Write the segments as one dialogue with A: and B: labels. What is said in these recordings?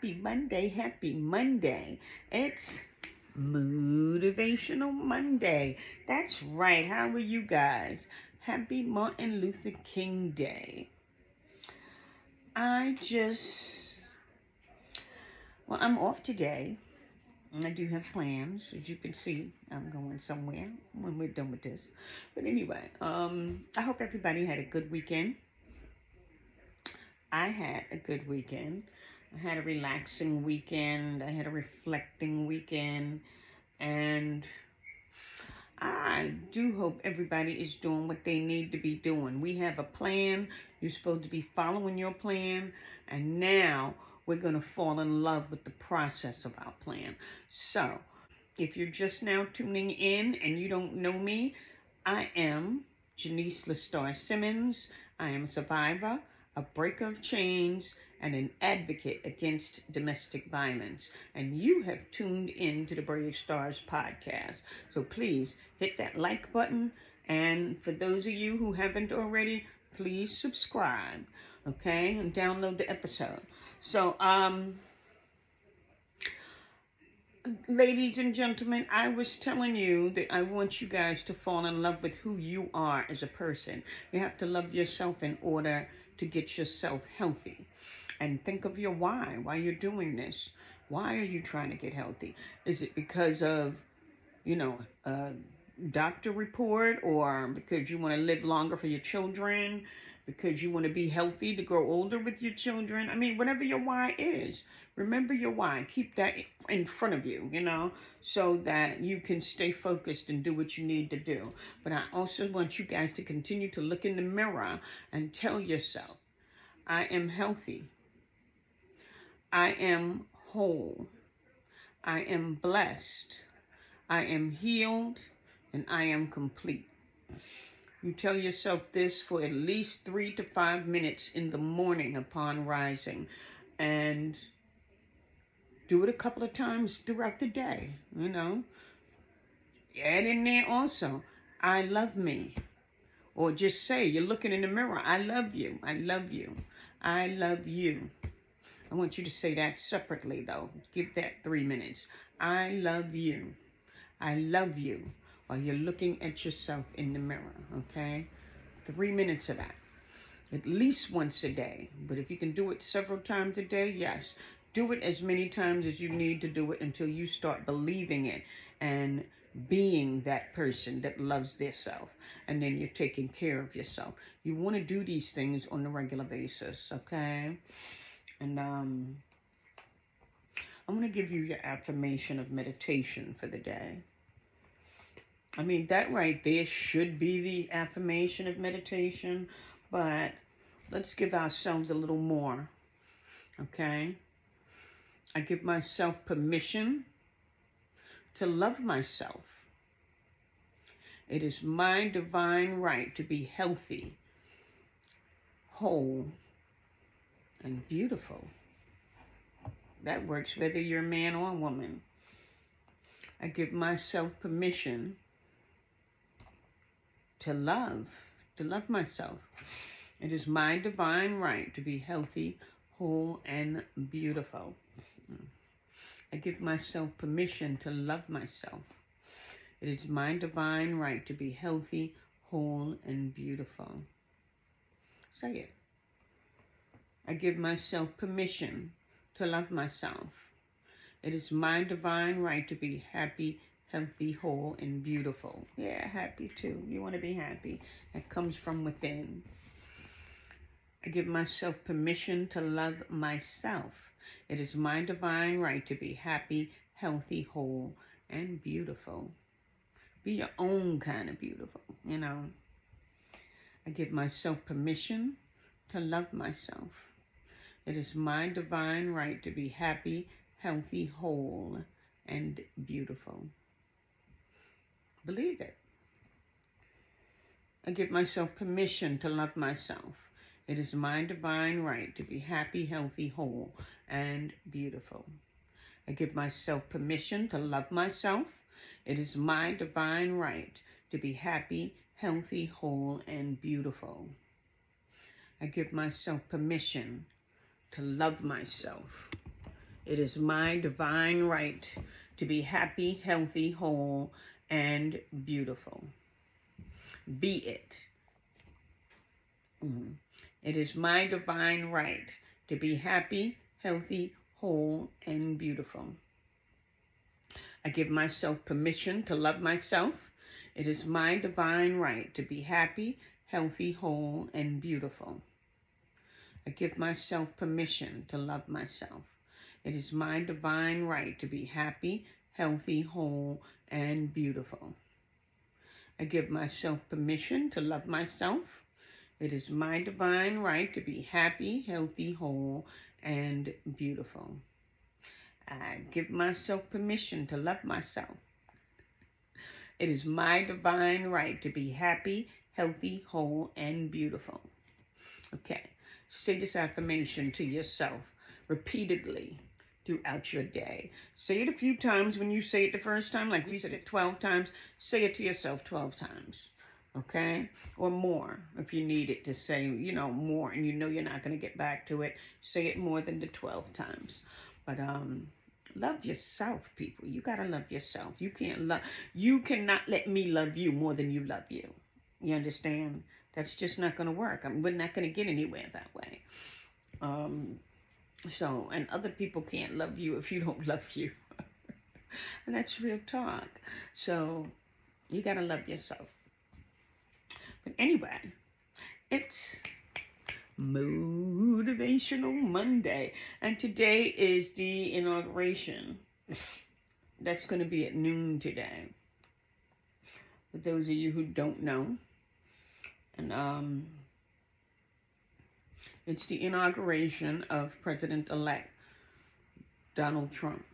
A: Happy Monday, happy Monday. It's Motivational Monday. That's right. How are you guys? Happy Martin Luther King Day. I'm off today. I do have plans. As you can see, I'm going somewhere when we're done with this. But anyway, I hope everybody had a good weekend. I had a good weekend. I had a relaxing weekend. I had a reflecting weekend. And I do hope everybody is doing what they need to be doing. We have a plan. You're supposed to be following your plan. And now we're going to fall in love with the process of our plan. So, if you're just now tuning in and you don't know me, I am Janice Lestar Simmons. I am a survivor, a breaker of chains, and an advocate against domestic violence. And you have tuned in to the Brave Stars podcast. So please hit that like button. And for those of you who haven't already, please subscribe, okay? And download the episode. So, ladies and gentlemen, I was telling you that I want you guys to fall in love with who you are as a person. You have to love yourself in order to get yourself healthy. And think of your why you're doing this. Why are you trying to get healthy? Is it because of, a doctor report, or because you want to live longer for your children, because you want to be healthy to grow older with your children? I mean, whatever your why is, remember your why. Keep that in front of you, so that you can stay focused and do what you need to do. But I also want you guys to continue to look in the mirror and tell yourself, I am healthy. I am whole. I am blessed. I am healed. And I am complete. You tell yourself this for at least 3 to 5 minutes in the morning upon rising. And do it a couple of times throughout the day, Add in there also, I love me. Or just say, you're looking in the mirror, I love you. I love you. I love you. I want you to say that separately, though. Give that 3 minutes. I love you. I love you. While you're looking at yourself in the mirror, okay? 3 minutes of that. At least once a day. But if you can do it several times a day, yes. Do it as many times as you need to do it until you start believing it and being that person that loves their self. And then you're taking care of yourself. You want to do these things on a regular basis, okay? And I'm going to give you your affirmation of meditation for the day. I mean, that right there should be the affirmation of meditation, but let's give ourselves a little more, okay? I give myself permission to love myself. It is my divine right to be healthy, whole, and beautiful. That works whether you're a man or a woman. I give myself permission to love myself. It is my divine right to be healthy, whole, and beautiful. I give myself permission to love myself. It is my divine right to be healthy, whole, and beautiful. Say it. I give myself permission to love myself. It is my divine right to be happy, healthy, whole, and beautiful. Yeah, happy too. You want to be happy. That comes from within. I give myself permission to love myself. It is my divine right to be happy, healthy, whole, and beautiful. Be your own kind of beautiful, I give myself permission to love myself. It is my divine right to be happy, healthy, whole, and beautiful. Believe it. I give myself permission to love myself. It is my divine right to be happy, healthy, whole, and beautiful. I give myself permission to love myself. It is my divine right to be happy, healthy, whole, and beautiful. I give myself permission to love myself. It is my divine right to be happy, healthy, whole, and beautiful. Be it. It is my divine right to be happy, healthy, whole, and beautiful. I give myself permission to love myself. It is my divine right to be happy, healthy, whole, and beautiful. I give myself permission to love myself. It is my divine right to be happy, healthy, whole, and beautiful. I give myself permission to love myself. It is my divine right to be happy, healthy, whole, and beautiful. I give myself permission to love myself. It is my divine right to be happy, healthy, whole, and beautiful. Okay, say this affirmation to yourself repeatedly throughout your day. Say it a few times when you say it the first time, like we said it 12 times. Say it to yourself 12 times, okay? Or more if you need it to say, more, and you're not going to get back to it. Say it more than the 12 times. But love yourself, people. You got to love yourself. You cannot let me love you more than you love you. You understand? That's just not going to work. We're not going to get anywhere that way. And other people can't love you if you don't love you. And that's real talk. So you got to love yourself. But anyway, it's Motivational Monday. And today is the inauguration. That's going to be at noon today. For those of you who don't know. And it's the inauguration of President-elect Donald Trump.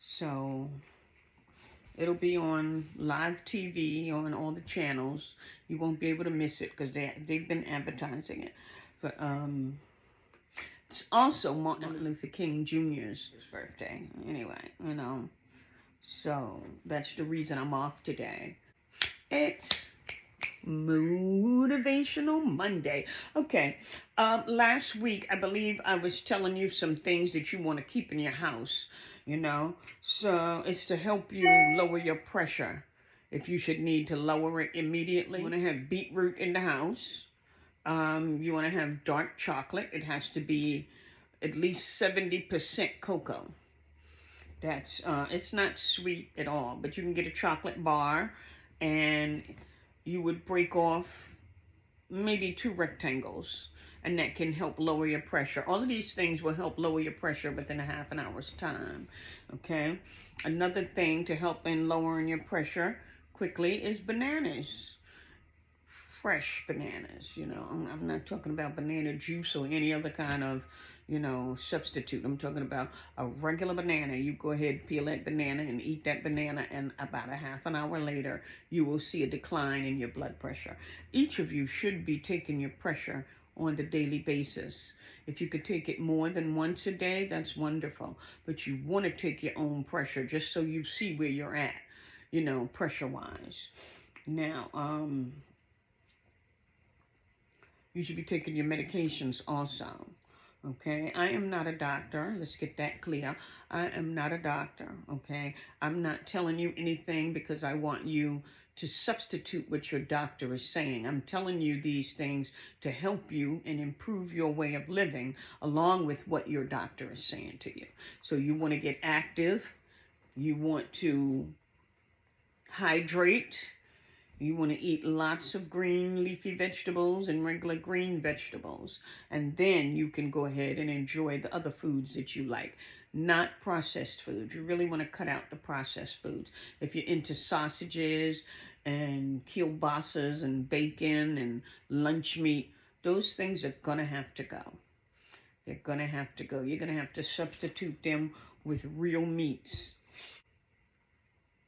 A: So it'll be on live TV on all the channels. You won't be able to miss it because they've been advertising it. But it's also Martin Luther King Jr.'s birthday. Anyway, So that's the reason I'm off today. It's Motivational Monday. Okay, last week, I believe I was telling you some things that you want to keep in your house, So it's to help you lower your pressure if you should need to lower it immediately. You want to have beetroot in the house. You want to have dark chocolate. It has to be at least 70% cocoa. That's, it's not sweet at all, but you can get a chocolate bar and you would break off maybe 2 rectangles, and that can help lower your pressure. All of these things will help lower your pressure within a half an hour's time, okay? Another thing to help in lowering your pressure quickly is bananas. Fresh bananas, I'm not talking about banana juice or any other kind of, substitute. I'm talking about a regular banana. You go ahead, peel that banana and eat that banana, and about a half an hour later, you will see a decline in your blood pressure. Each of you should be taking your pressure on the daily basis. If you could take it more than once a day, that's wonderful. But you want to take your own pressure just so you see where you're at, pressure-wise. Now, you should be taking your medications also. Okay, I am not a doctor. Let's get that clear. I am not a doctor, okay? I'm not telling you anything because I want you to substitute what your doctor is saying. I'm telling you these things to help you and improve your way of living along with what your doctor is saying to you. So you want to get active. You want to hydrate. You want to eat lots of green leafy vegetables and regular green vegetables. And then you can go ahead and enjoy the other foods that you like. Not processed foods. You really want to cut out the processed foods. If you're into sausages and kielbasas and bacon and lunch meat, those things are going to have to go. They're going to have to go. You're going to have to substitute them with real meats.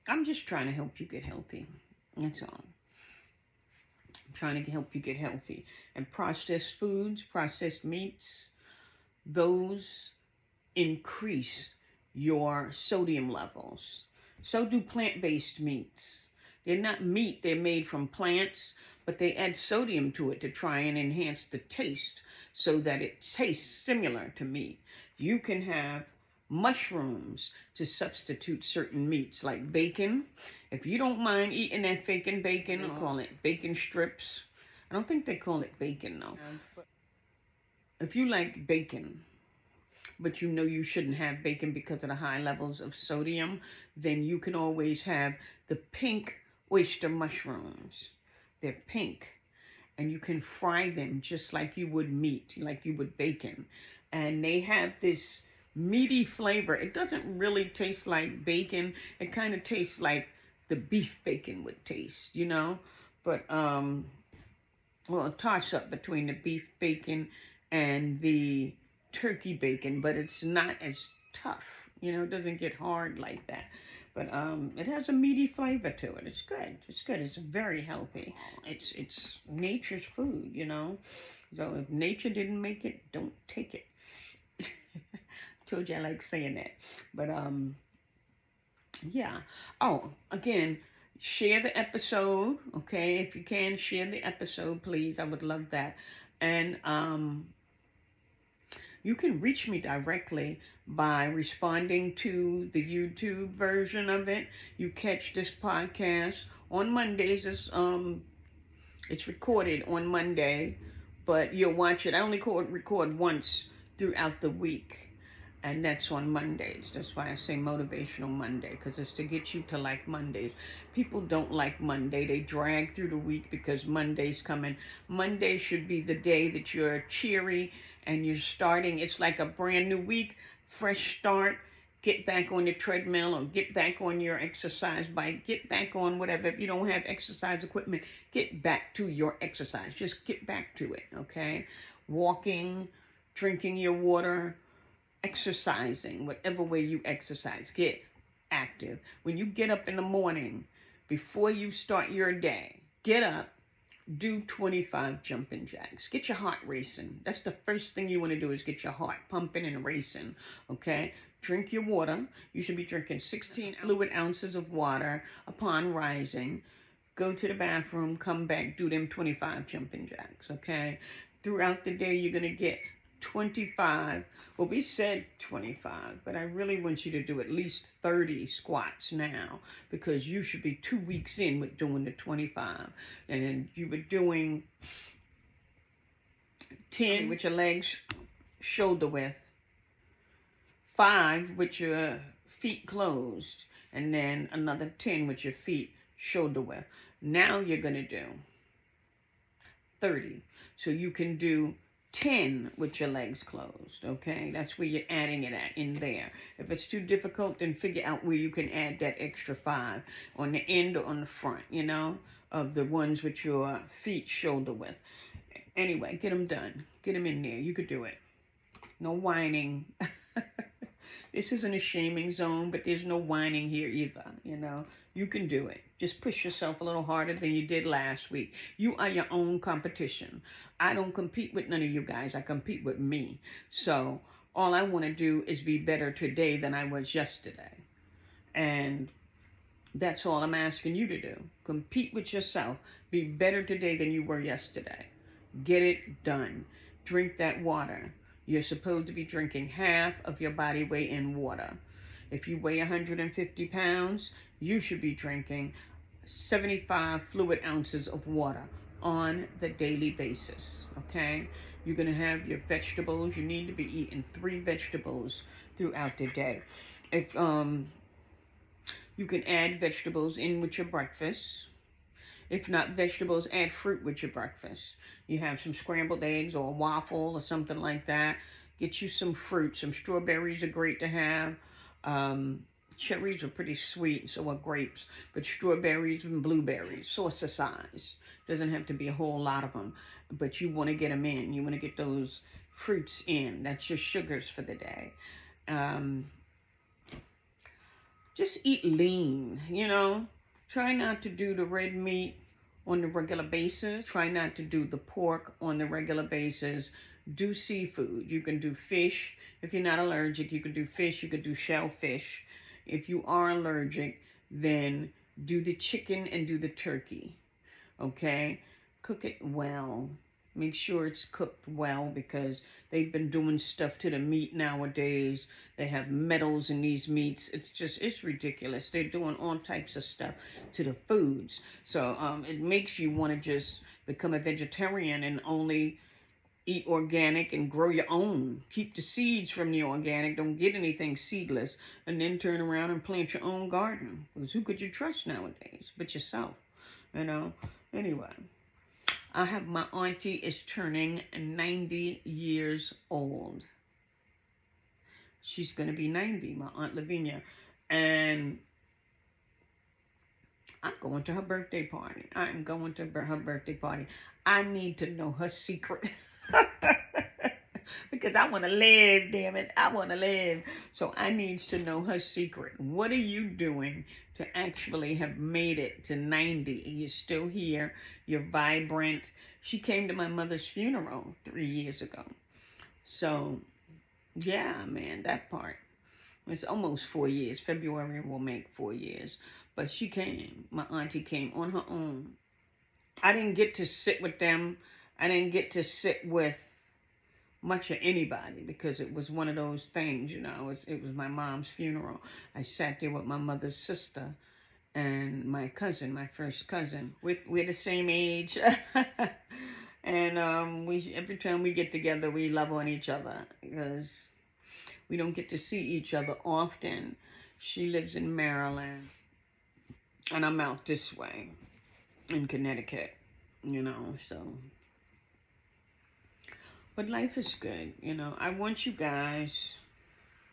A: I'm just trying to help you get healthy. That's all. I'm trying to help you get healthy. And processed foods, processed meats, those increase your sodium levels. So do plant-based meats. They're not meat, they're made from plants, but they add sodium to it to try and enhance the taste so that it tastes similar to meat. You can have mushrooms to substitute certain meats like bacon. If you don't mind eating that faking bacon, they call it bacon strips. I don't think they call it bacon though. If you like bacon, but you know you shouldn't have bacon because of the high levels of sodium, then you can always have the pink oyster mushrooms. They're pink, and you can fry them just like you would meat, like you would bacon. And they have this meaty flavor. It doesn't really taste like bacon. It kind of tastes like the beef bacon would taste, you know? But, well, a toss-up between the beef bacon and the turkey bacon, but it's not as tough. You know, it doesn't get hard like that. But it has a meaty flavor to it. It's good. It's good. It's very healthy. It's nature's food, you know? So if nature didn't make it, don't take it. Told you I like saying that. But, yeah. Oh, again, share the episode, okay? If you can, share the episode, please. I would love that. And you can reach me directly by responding to the YouTube version of it. You catch this podcast on Mondays. It's recorded on Monday, but you'll watch it. I only record once throughout the week, and that's on Mondays. That's why I say Motivational Monday, because it's to get you to like Mondays. People don't like Monday. They drag through the week because Monday's coming. Monday should be the day that you're cheery and you're starting. It's like a brand new week, fresh start. Get back on your treadmill or get back on your exercise bike. Get back on whatever. If you don't have exercise equipment, get back to your exercise. Just get back to it, okay? Walking, drinking your water, exercising, whatever way you exercise. Get active. When you get up in the morning, before you start your day, get up. Do 25 jumping jacks. Get your heart racing. That's the first thing you want to do, is get your heart pumping and racing, okay? Drink your water. You should be drinking 16 fluid ounces of water upon rising. Go to the bathroom, come back, do them 25 jumping jacks, okay? Throughout the day, you're going to get 25. Well, we said 25, but I really want you to do at least 30 squats now, because you should be 2 weeks in with doing the 25. And then you were doing 10 with your legs shoulder width, 5 with your feet closed, and then another 10 with your feet shoulder width. Now you're going to do 30. So you can do 10 with your legs closed, okay? That's where you're adding it at, in there. If it's too difficult, then figure out where you can add that extra 5, on the end or on the front, you know, of the ones with your feet shoulder width. Anyway, get them done. Get them in there. You could do it. No whining. This isn't a shaming zone, but there's no whining here either, you know. You can do it. Just push yourself a little harder than you did last week. You are your own competition. I don't compete with none of you guys. I compete with me. So all I want to do is be better today than I was yesterday. And that's all I'm asking you to do. Compete with yourself. Be better today than you were yesterday. Get it done. Drink that water. You're supposed to be drinking half of your body weight in water. If you weigh 150 pounds, you should be drinking 75 fluid ounces of water on the daily basis, okay? You're going to have your vegetables. You need to be eating 3 vegetables throughout the day. If you can add vegetables in with your breakfast. If not vegetables, add fruit with your breakfast. You have some scrambled eggs or a waffle or something like that. Get you some fruit. Some strawberries are great to have. Cherries are pretty sweet, so are grapes. But strawberries and blueberries, saucer size. Doesn't have to be a whole lot of them. But you want to get them in. You want to get those fruits in. That's your sugars for the day. Just eat lean, you know. Try not to do the red meat on the regular basis. Try not to do the pork on the regular basis. Do seafood. You can do fish. If you're not allergic, you can do fish. You can do shellfish. If you are allergic, then do the chicken and do the turkey. Okay? cook it well. Make sure it's cooked well, because they've been doing stuff to the meat nowadays. They have metals in these meats. It's ridiculous. They're doing all types of stuff to the foods. So it makes you want to just become a vegetarian and only eat organic and grow your own. Keep the seeds from the organic. Don't get anything seedless. And then turn around and plant your own garden. Because who could you trust nowadays but yourself? You know? Anyway. I have my auntie is turning 90 years old. She's going to be 90, my Aunt Lavinia. And I'm going to her birthday party. I'm going to her birthday party. I need to know her secret. Because I want to live, damn it. I want to live. So I need to know her secret. What are you doing to actually have made it to 90? You're still here. You're vibrant. She came to my mother's funeral 3 years ago. So, yeah, man, that part. It's almost 4 years. February will make 4 years. But she came. My auntie came on her own. I didn't get to sit with them. I didn't get to sit with much of anybody, because it was one of those things, you know. It was my mom's funeral. I sat there with my mother's sister and my cousin, my first cousin. We're the same age. And we every time we get together, we love on each other, because we don't get to see each other often. She lives in Maryland, and I'm out this way in Connecticut, you know, so. But life is good, you know. I want you guys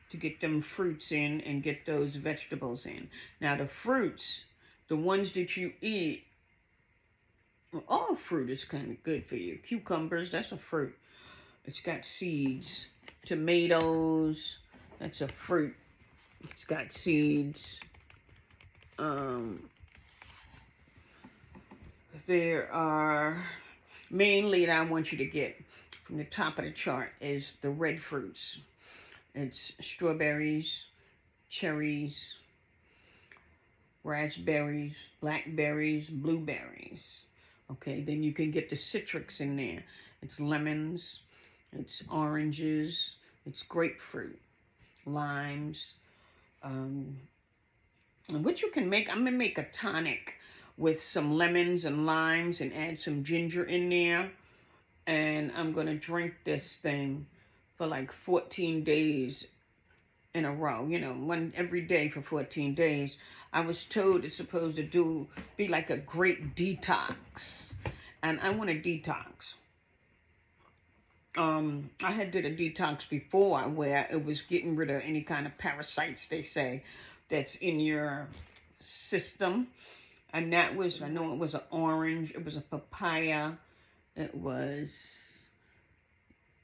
A: to get them fruits in and get those vegetables in. Now, the fruits, the ones that you eat, well, all fruit is kind of good for you. Cucumbers, that's a fruit. It's got seeds. Tomatoes, that's a fruit. It's got seeds. There are, mainly that I want you to get from the top of the chart is the red fruits. It's strawberries, cherries, raspberries, blackberries, blueberries. Okay, then you can get the citrus in there. It's lemons, it's oranges, it's grapefruit, limes. And what you can make, I'm going to make a tonic with some lemons and limes and add some ginger in there. And I'm going to drink this thing for like 14 days in a row. You know, one every day for 14 days. I was told it's supposed to be like a great detox. And I want a detox. I had did a detox before where it was getting rid of any kind of parasites, they say, that's in your system. And that was, I know it was an orange, it was a papaya, it was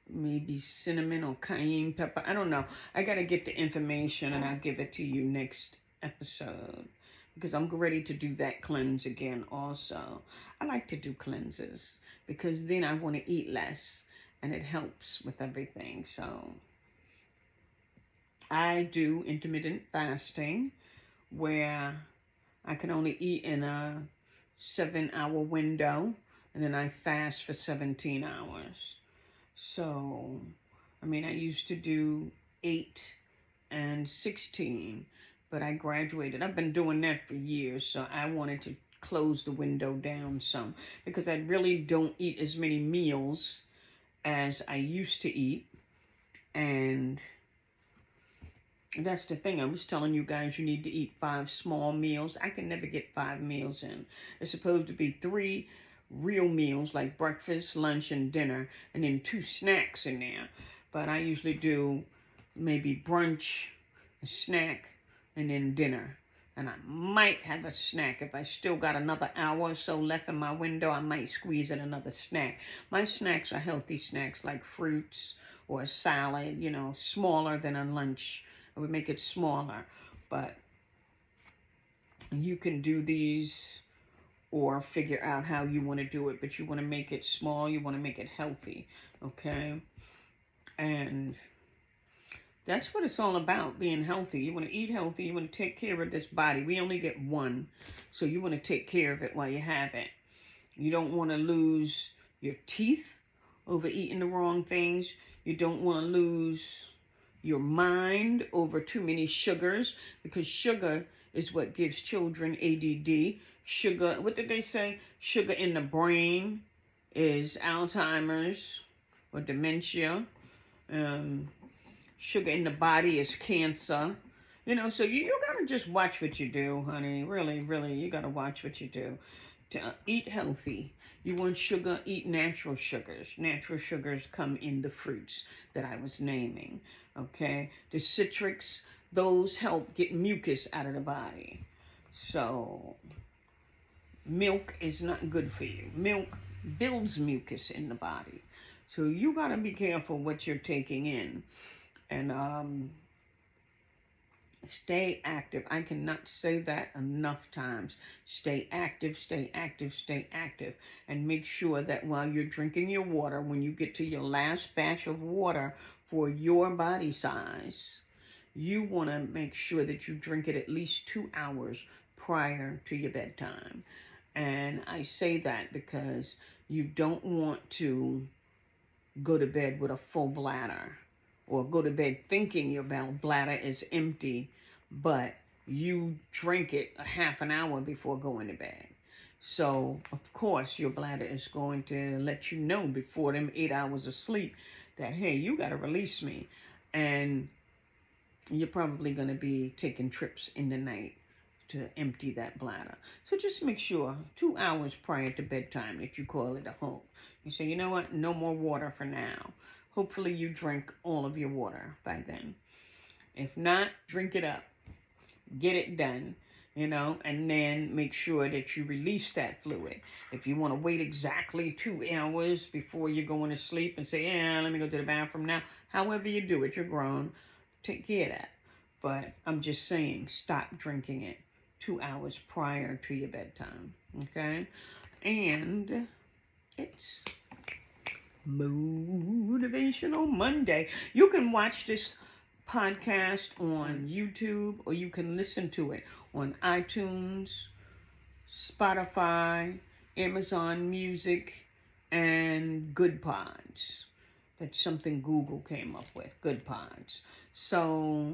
A: maybe cinnamon or cayenne pepper. I don't know. I got to get the information and I'll give it to you next episode, because I'm ready to do that cleanse again also. I like to do cleanses because then I want to eat less and it helps with everything. So I do intermittent fasting where I can only eat in a 7-hour window. And then I fast for 17 hours. So, I mean, I used to do 8 and 16, but I graduated. I've been doing that for years, so I wanted to close the window down some, because I really don't eat as many meals as I used to eat. And that's the thing. I was telling you guys you need to eat 5 small meals. I can never get 5 meals in. It's supposed to be 3 real meals like breakfast, lunch, and dinner, and then 2 snacks in there. But I usually do maybe brunch, a snack, and then dinner. And I might have a snack. If I still got another hour or so left in my window, I might squeeze in another snack. My snacks are healthy snacks like fruits or a salad, you know, smaller than a lunch. I would make it smaller. But you can do these or figure out how you want to do it, but you want to make it small, you want to make it healthy, okay? And that's what it's all about, being healthy. You want to eat healthy, you want to take care of this body. We only get one, so you want to take care of it while you have it. You don't want to lose your teeth over eating the wrong things. You don't want to lose your mind over too many sugars, because sugar is what gives children ADD. Sugar, what did they say? Sugar in the brain is Alzheimer's or dementia. Sugar in the body is cancer. You know, so you got to just watch what you do, honey. Really, really, you got to watch what you do. To eat healthy. You want sugar, eat natural sugars. Natural sugars come in the fruits that I was naming, okay? The citrics, those help get mucus out of the body. So, milk is not good for you. Milk builds mucus in the body. So you got to be careful what you're taking in. And stay active. I cannot say that enough times. Stay active, stay active, stay active. And make sure that while you're drinking your water, when you get to your last batch of water for your body size, you want to make sure that you drink it at least 2 hours prior to your bedtime. And I say that because you don't want to go to bed with a full bladder, or go to bed thinking your bladder is empty, but you drink it a half an hour before going to bed. So, of course, your bladder is going to let you know before them 8 hours of sleep that, hey, you got to release me. And you're probably going to be taking trips in the night to empty that bladder. So just make sure 2 hours prior to bedtime that you call it a halt. You say, you know what, no more water for now. Hopefully you drink all of your water by then. If not, drink it up. Get it done, you know, and then make sure that you release that fluid. If you want to wait exactly 2 hours before you're going to sleep and say, yeah, let me go to the bathroom now. However you do it, you're grown. Take care of that. But I'm just saying, stop drinking it 2 hours prior to your bedtime, okay? And it's Motivational Monday. You can watch this podcast on YouTube, or you can listen to it on iTunes, Spotify, Amazon Music, and Good Pods. That's something Google came up with, Good Pods. So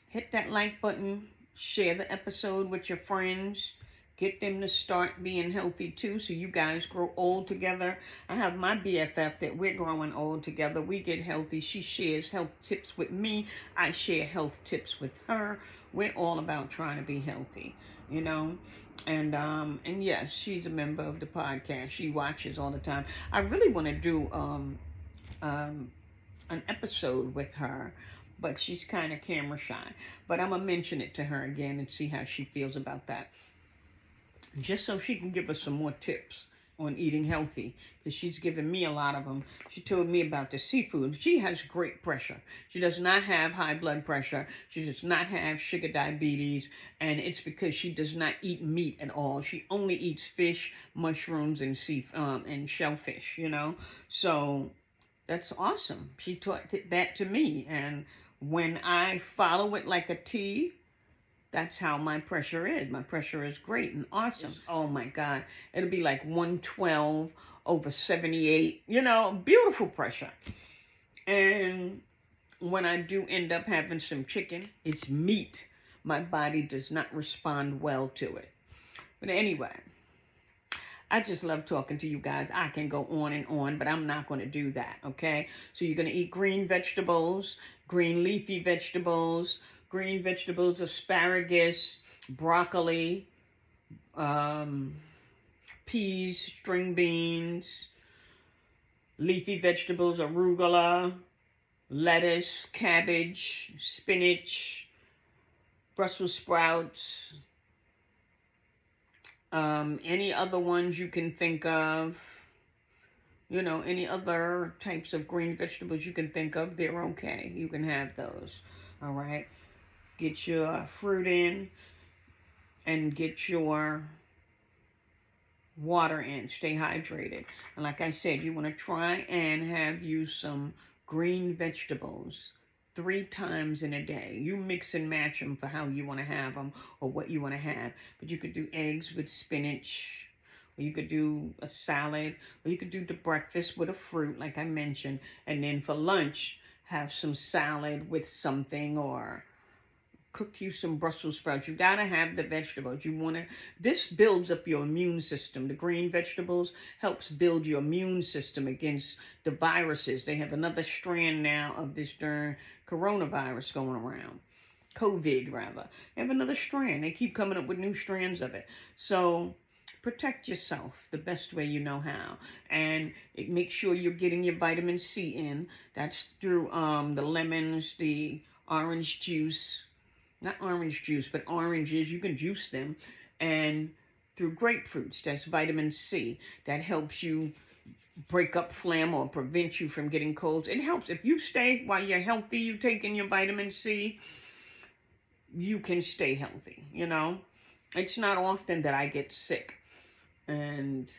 A: hit that like button, share the episode with your friends. Get them to start being healthy too, so you guys grow old together. I have my BFF that we're growing old together. We get healthy. She shares health tips with me. I share health tips with her. We're all about trying to be healthy, you know. And yes, she's a member of the podcast. She watches all the time. I really want to do an episode with her, but she's kind of camera shy. But I'm gonna mention it to her again and see how she feels about that, just so she can give us some more tips on eating healthy, because she's given me a lot of them. She told me about the seafood. She has great pressure. She does not have high blood pressure. She does not have sugar diabetes, and it's because she does not eat meat at all. She only eats fish, mushrooms, and and shellfish, you know. So that's awesome. She taught that to me, and when I follow it like a T, that's how my pressure is. My pressure is great and awesome. Oh my God. It'll be like 112 over 78. You know, beautiful pressure. And when I do end up having some chicken, it's meat. My body does not respond well to it. But anyway, I just love talking to you guys. I can go on and on, but I'm not going to do that, okay? So you're going to eat green vegetables, green leafy vegetables, asparagus, broccoli, peas, string beans, leafy vegetables, arugula, lettuce, cabbage, spinach, Brussels sprouts, any other ones you can think of. You know, any other types of green vegetables you can think of, they're okay. You can have those, all right? Get your fruit in and get your water in. Stay hydrated. And like I said, you want to try and have you some green vegetables 3 times in a day. You mix and match them for how you want to have them or what you want to have. But you could do eggs with spinach, or you could do a salad, or you could do the breakfast with a fruit, like I mentioned, and then for lunch, have some salad with something, or cook you some Brussels sprouts. You gotta have the vegetables. This builds up your immune system. The green vegetables helps build your immune system against the viruses. They have another strand now of this darn coronavirus going around. COVID, rather. They have another strand. They keep coming up with new strands of it. So protect yourself the best way you know how. And make sure you're getting your vitamin C in. That's through the lemons, the orange juice. Not orange juice, but oranges. You can juice them. And through grapefruits, that's vitamin C. That helps you break up phlegm or prevent you from getting colds. It helps. If you stay, while you're healthy, you taking your vitamin C, you can stay healthy, you know. It's not often that I get sick. And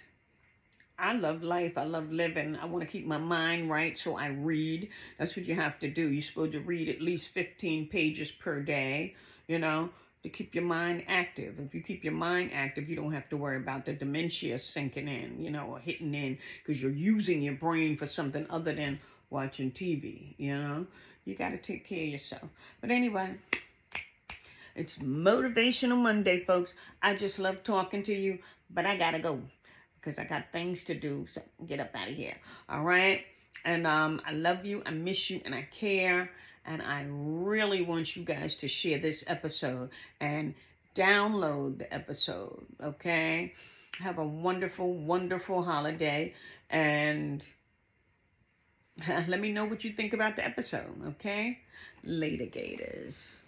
A: I love life. I love living. I want to keep my mind right, so I read. That's what you have to do. You're supposed to read at least 15 pages per day, you know, to keep your mind active. If you keep your mind active, you don't have to worry about the dementia sinking in, you know, or hitting in, because you're using your brain for something other than watching TV, you know. You got to take care of yourself. But anyway, it's Motivational Monday, folks. I just love talking to you, but I got to go, because I got things to do, so get up out of here, all right? And I love you, I miss you, and I care, and I really want you guys to share this episode and download the episode, okay? Have a wonderful, wonderful holiday, and let me know what you think about the episode, okay? Later, Gators.